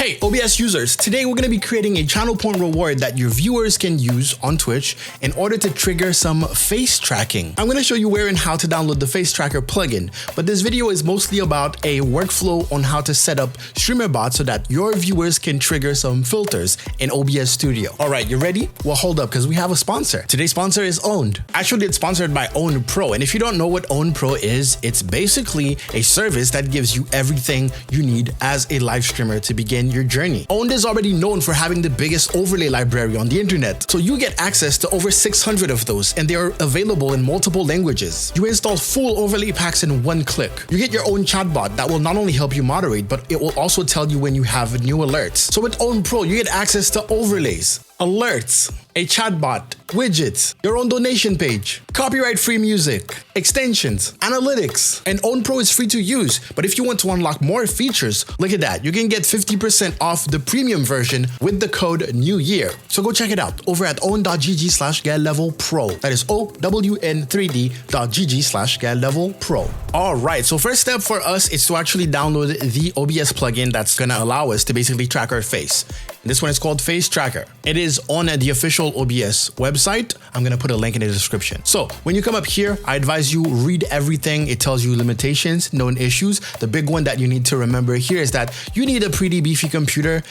Hey OBS users, today we're going to be creating a channel point reward that your viewers can use on Twitch in order to trigger some face tracking. I'm going to show you where and how to download the face tracker plugin, but this video is mostly about a workflow on how to set up Streamer.bot so that your viewers can trigger some filters in OBS Studio. All right, you ready? Well, hold up, because we have a sponsor. Today's sponsor is Owned. Actually, it's sponsored by Owned Pro, and if you don't know what Owned Pro is, it's basically a service that gives you everything you need as a live streamer to begin your journey. Owned is already known for having the biggest overlay library on the internet, so you get access to over 600 of those, and they are available in multiple languages. You install full overlay packs in one click. You get your own chatbot that will not only help you moderate, but it will also tell you when you have new alerts. So with Owned Pro, you get access to overlays, alerts, a chatbot, widgets, your own donation page, copyright-free music, extensions, analytics, and Owned Pro is free to use. But if you want to unlock more features, look at that. You can get 50% off the premium version with the code NEWYEAR. So go check it out over at own.gg/getlevelpro. That is own.gg/getlevelpro. All right, so first step for us is to actually download the OBS plugin that's gonna allow us to basically track our face. This one is called Face Tracker. It is on the official OBS website. I'm gonna put a link in the description. So when you come up here, I advise you read everything. It tells you limitations, known issues. The big one that you need to remember here is that you need a pretty beefy computer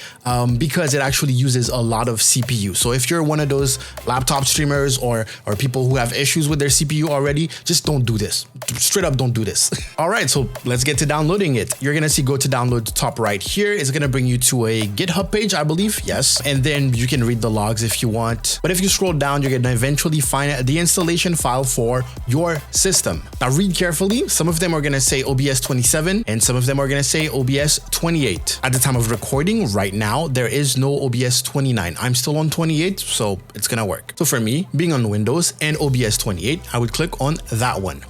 because it actually uses a lot of CPU. So if you're one of those laptop streamers or people who have issues with their CPU already, just don't do this. Straight up, don't do this. All right, so let's get to downloading it. You're gonna see go to download top right here. It's gonna bring you to a GitHub page, I believe. Yes, and then you can read the logs if you want. But if you scroll down, you're gonna eventually find the installation file for your system. Now read carefully. Some of them are gonna say OBS 27 and some of them are gonna say OBS 28. At the time of recording right now, there is no OBS 29. I'm still on 28, so it's gonna work. So for me, being on Windows and OBS 28, I would click on that one.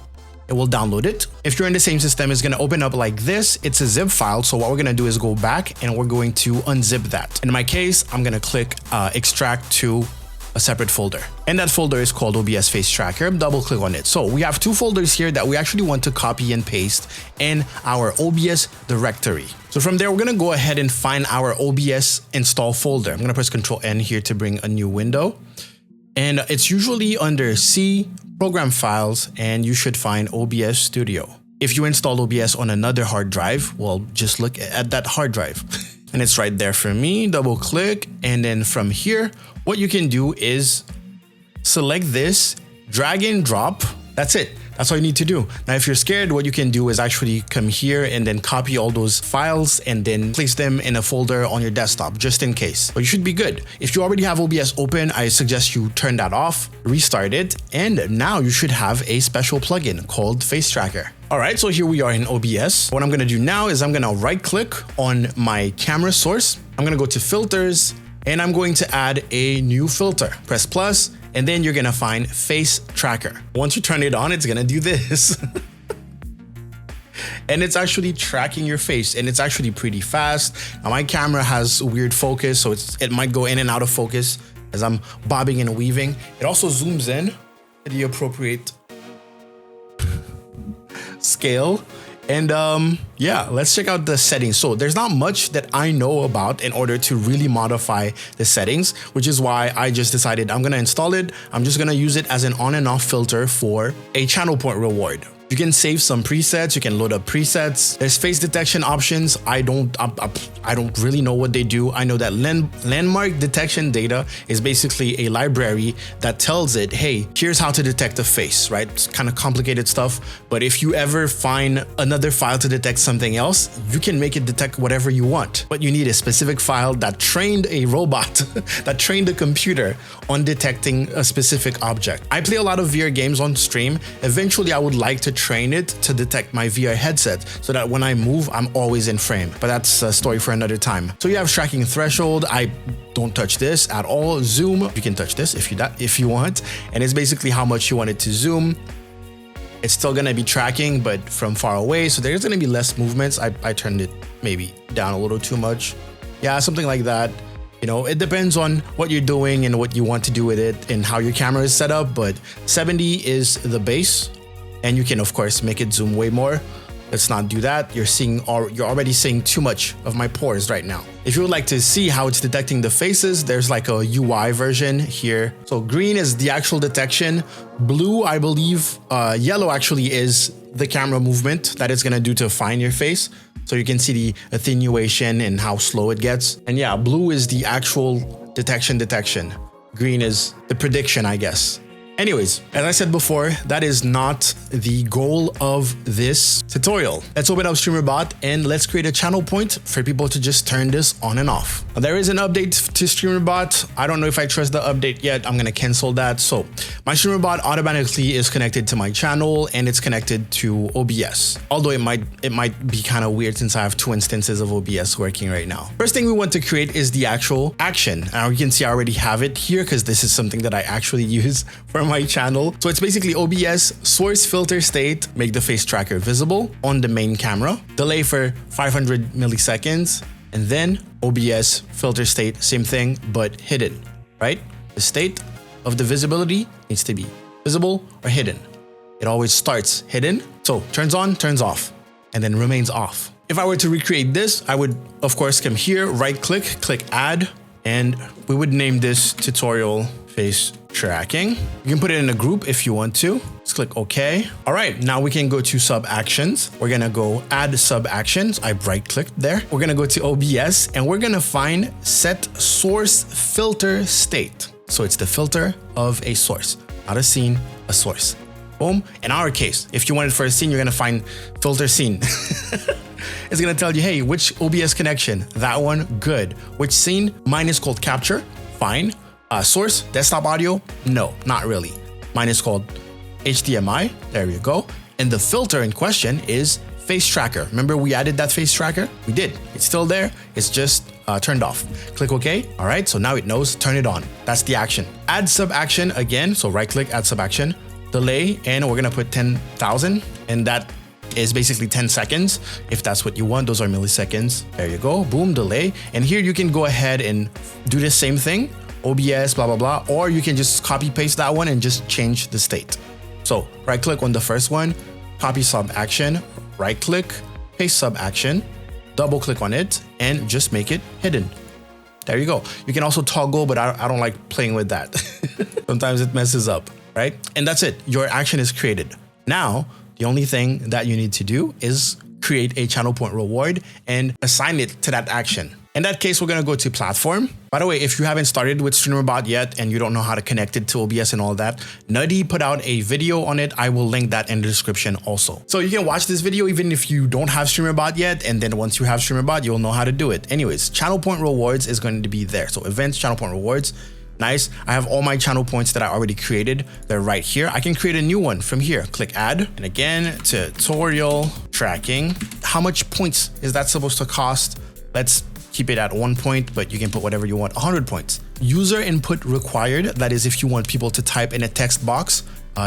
It will download it. If you're in the same system, it's going to open up like this. It's a zip file. So what we're going to do is go back and we're going to unzip that. In my case, I'm going to click extract to a separate folder. And that folder is called OBS Face Tracker. Double click on it. So we have two folders here that we actually want to copy and paste in our OBS directory. So from there, we're going to go ahead and find our OBS install folder. I'm going to press Ctrl N here to bring a new window. And it's usually under C, Program Files, and you should find OBS Studio. If you install OBS on another hard drive, well, just look at that hard drive. And it's right there for me. Double click. And then from here, what you can do is select this, drag and drop. That's it. That's all you need to do. Now, if you're scared, what you can do is actually come here and then copy all those files and then place them in a folder on your desktop, just in case. But you should be good. If you already have OBS open, I suggest you turn that off, restart it, and now you should have a special plugin called Face Tracker. All right, so here we are in OBS. What I'm gonna do now is I'm gonna right click on my camera source. I'm gonna go to filters and I'm going to add a new filter. Press plus, and then you're gonna find Face Tracker. Once you turn it on, it's gonna do this. And it's actually tracking your face, and it's actually pretty fast. Now my camera has weird focus, so it might go in and out of focus as I'm bobbing and weaving. It also zooms in to the appropriate scale. And yeah, let's check out the settings. So there's not much that I know about in order to really modify the settings, which is why I just decided I'm gonna install it. I'm just gonna use it as an on and off filter for a channel point reward. You can save some presets, you can load up presets. There's face detection options. I don't really know what they do. I know that landmark detection data is basically a library that tells it, hey, here's how to detect a face, right? It's kind of complicated stuff, but if you ever find another file to detect something else, you can make it detect whatever you want. But you need a specific file that trained a robot, that trained a computer on detecting a specific object. I play a lot of VR games on stream. Eventually, I would like to train it to detect my VR headset so that when I move, I'm always in frame. But that's a story for another time. So you have tracking threshold. I don't touch this at all. Zoom, you can touch this if you want. And it's basically how much you want it to zoom. It's still gonna be tracking, but from far away. So there's gonna be less movements. I turned it maybe down a little too much. Yeah, something like that. You know, it depends on what you're doing and what you want to do with it and how your camera is set up, but 70 is the base. And you can, of course, make it zoom way more. Let's not do that. You're already seeing too much of my pores right now. If you would like to see how it's detecting the faces, there's like a UI version here. So green is the actual detection. Blue, I believe, yellow actually is the camera movement that it's gonna do to find your face. So you can see the attenuation and how slow it gets. And yeah, blue is the actual detection. Green is the prediction, I guess. Anyways, as I said before, that is not the goal of this tutorial. Let's open up Streamerbot and let's create a channel point for people to just turn this on and off. Now, there is an update to Streamerbot. I don't know if I trust the update yet. I'm gonna cancel that. So my Streamerbot automatically is connected to my channel and it's connected to OBS. Although it might be kind of weird since I have 2 instances of OBS working right now. First thing we want to create is the actual action. Now you can see I already have it here because this is something that I actually use for my channel. So it's basically OBS source filter state, make the face tracker visible on the main camera, delay for 500 milliseconds, and then OBS filter state, same thing, but hidden, right? The state of the visibility needs to be visible or hidden. It always starts hidden. So turns on, turns off, and then remains off. If I were to recreate this, I would of course come here, right click, click add, and we would name this tutorial face tracking. You can put it in a group if you want to. Let's click OK. All right, now we can go to sub actions. We're gonna go add sub actions. I right clicked there. We're gonna go to OBS and we're gonna find set source filter state. So it's the filter of a source, not a scene, a source. Boom. In our case, if you want it for a scene, you're gonna find filter scene. It's gonna tell you, hey, which OBS connection? That one, good. Which scene? Mine is called capture, fine. Source, desktop audio? No, not really. Mine is called HDMI. There you go. And the filter in question is face tracker. Remember we added that face tracker? We did. It's still there. It's just turned off. Click OK. All right. So now it knows, turn it on. That's the action. Add sub action again. So right click, add sub action, delay, and we're going to put 10,000. And that is basically 10 seconds. If that's what you want, those are milliseconds. There you go. Boom, delay. And here you can go ahead and do the same thing. OBS, blah, blah, blah, or you can just copy paste that one and just change the state. So right click on the first one, copy sub action, right click, paste sub action, double click on it and just make it hidden. There you go. You can also toggle, but I don't like playing with that. Sometimes it messes up, right? And that's it. Your action is created. Now, the only thing that you need to do is create a channel point reward and assign it to that action. In that case, we're gonna go to platform. By the way, if you haven't started with Streamerbot yet and you don't know how to connect it to OBS and all that, Nutty put out a video on it. I will link that in the description also. So you can watch this video even if you don't have Streamerbot yet. And then once you have Streamerbot, you'll know how to do it. Anyways, channel point rewards is going to be there. So events, channel point rewards. Nice. I have all my channel points that I already created. They're right here. I can create a new one from here. Click add. And again, tutorial tracking. How much points is that supposed to cost? Let's keep it at 1 point, but you can put whatever you want, 100 points. User input required. That is if you want people to type in a text box.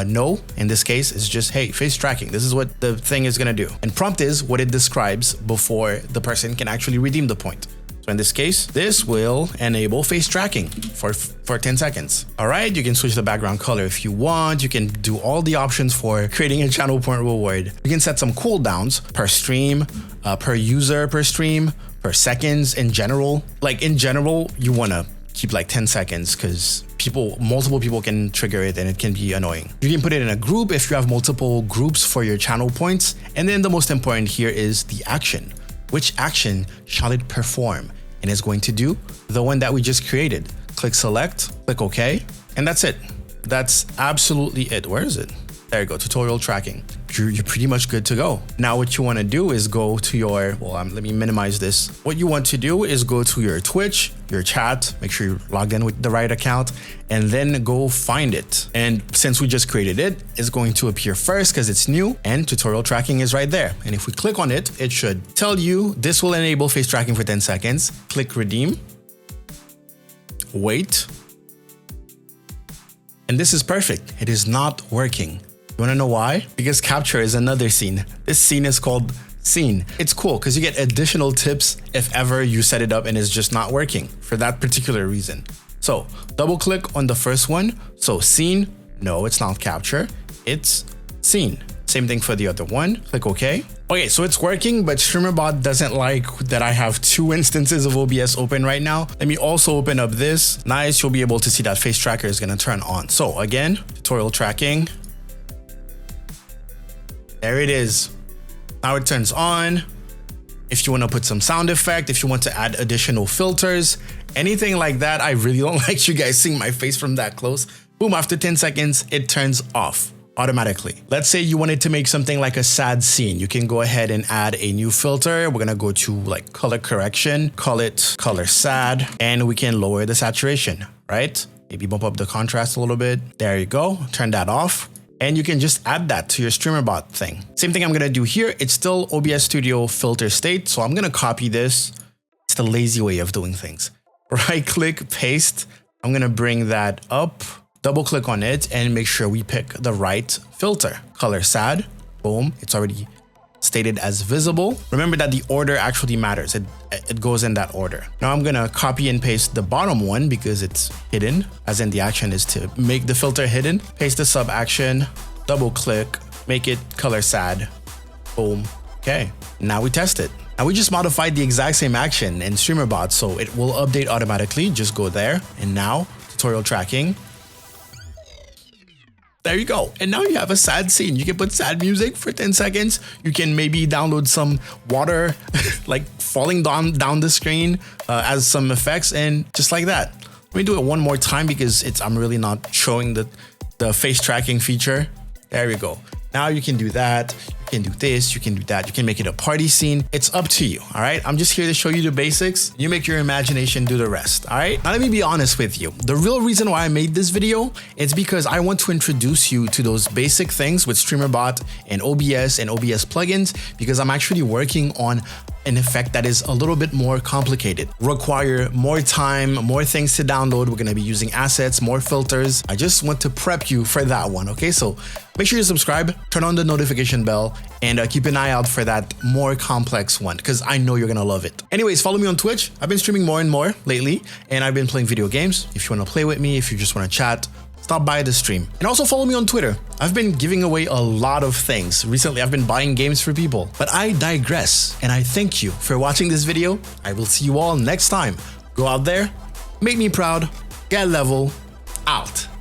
No, in this case, it's just, hey, face tracking. This is what the thing is gonna do. And prompt is what it describes before the person can actually redeem the point. So in this case, this will enable face tracking for 10 seconds. All right, you can switch the background color if you want. You can do all the options for creating a channel point reward. You can set some cooldowns per stream, per user, per stream, per seconds in general. Like in general, you wanna keep like 10 seconds because multiple people can trigger it and it can be annoying. You can put it in a group if you have multiple groups for your channel points. And then the most important here is the action. Which action shall it perform? And it's going to do the one that we just created. Click select, click OK, and that's it. That's absolutely it. Where is it? There you go, tutorial tracking. You're pretty much good to go. Now what you want to do is go to your, let me minimize this. What you want to do is go to your Twitch, your chat, make sure you're logged in with the right account, and then go find it. And since we just created it, it's going to appear first because it's new and tutorial tracking is right there. And if we click on it, it should tell you this will enable face tracking for 10 seconds. Click redeem, wait. And this is perfect. It is not working. You wanna know why? Because capture is another scene. This scene is called scene. It's cool because you get additional tips if ever you set it up and it's just not working for that particular reason. So double click on the first one. So scene, no, it's not capture, it's scene. Same thing for the other one. Click OK. Okay, so it's working, but Streamerbot doesn't like that I have 2 instances of OBS open right now. Let me also open up this. Nice, you'll be able to see that face tracker is gonna turn on. So again, tutorial tracking. There it is. Now it turns on. If you want to put some sound effect, if you want to add additional filters, anything like that, I really don't like you guys seeing my face from that close. Boom, after 10 seconds, it turns off automatically. Let's say you wanted to make something like a sad scene. You can go ahead and add a new filter. We're gonna go to like color correction, call it color sad, and we can lower the saturation, right? Maybe bump up the contrast a little bit. There you go, turn that off. And you can just add that to your Streamerbot thing. Same thing I'm gonna do here. It's still OBS Studio filter state. So I'm gonna copy this. It's the lazy way of doing things. Right click, paste. I'm gonna bring that up, double click on it and make sure we pick the right filter. Color sad, boom, it's already stated as visible. Remember that the order actually matters. It goes in that order. Now I'm gonna copy and paste the bottom one because it's hidden, as in the action is to make the filter hidden. Paste the sub action, double click, make it color sad, boom. Okay, now we test it. Now we just modified the exact same action in Streamerbot, so it will update automatically. Just go there and now tutorial tracking. There you go. And now you have a sad scene. You can put sad music for 10 seconds. You can maybe download some water like falling down the screen as some effects, and just like that. Let me do it one more time because I'm really not showing the face tracking feature. There we go. Now you can do that. You can do this, you can do that. You can make it a party scene. It's up to you, all right? I'm just here to show you the basics. You make your imagination do the rest, all right? Now let me be honest with you. The real reason why I made this video is because I want to introduce you to those basic things with Streamerbot and OBS plugins, because I'm actually working on an effect that is a little bit more complicated, require more time, more things to download. We're gonna be using assets, more filters. I just want to prep you for that one, okay? So make sure you subscribe, turn on the notification bell, and keep an eye out for that more complex one, because I know you're gonna love it. Anyways, follow me on Twitch. I've been streaming more and more lately, and I've been playing video games. If you wanna play with me, if you just wanna chat, stop by the stream. And also follow me on Twitter. I've been giving away a lot of things. Recently, I've been buying games for people. But I digress, and I thank you for watching this video. I will see you all next time. Go out there, make me proud, get level, out.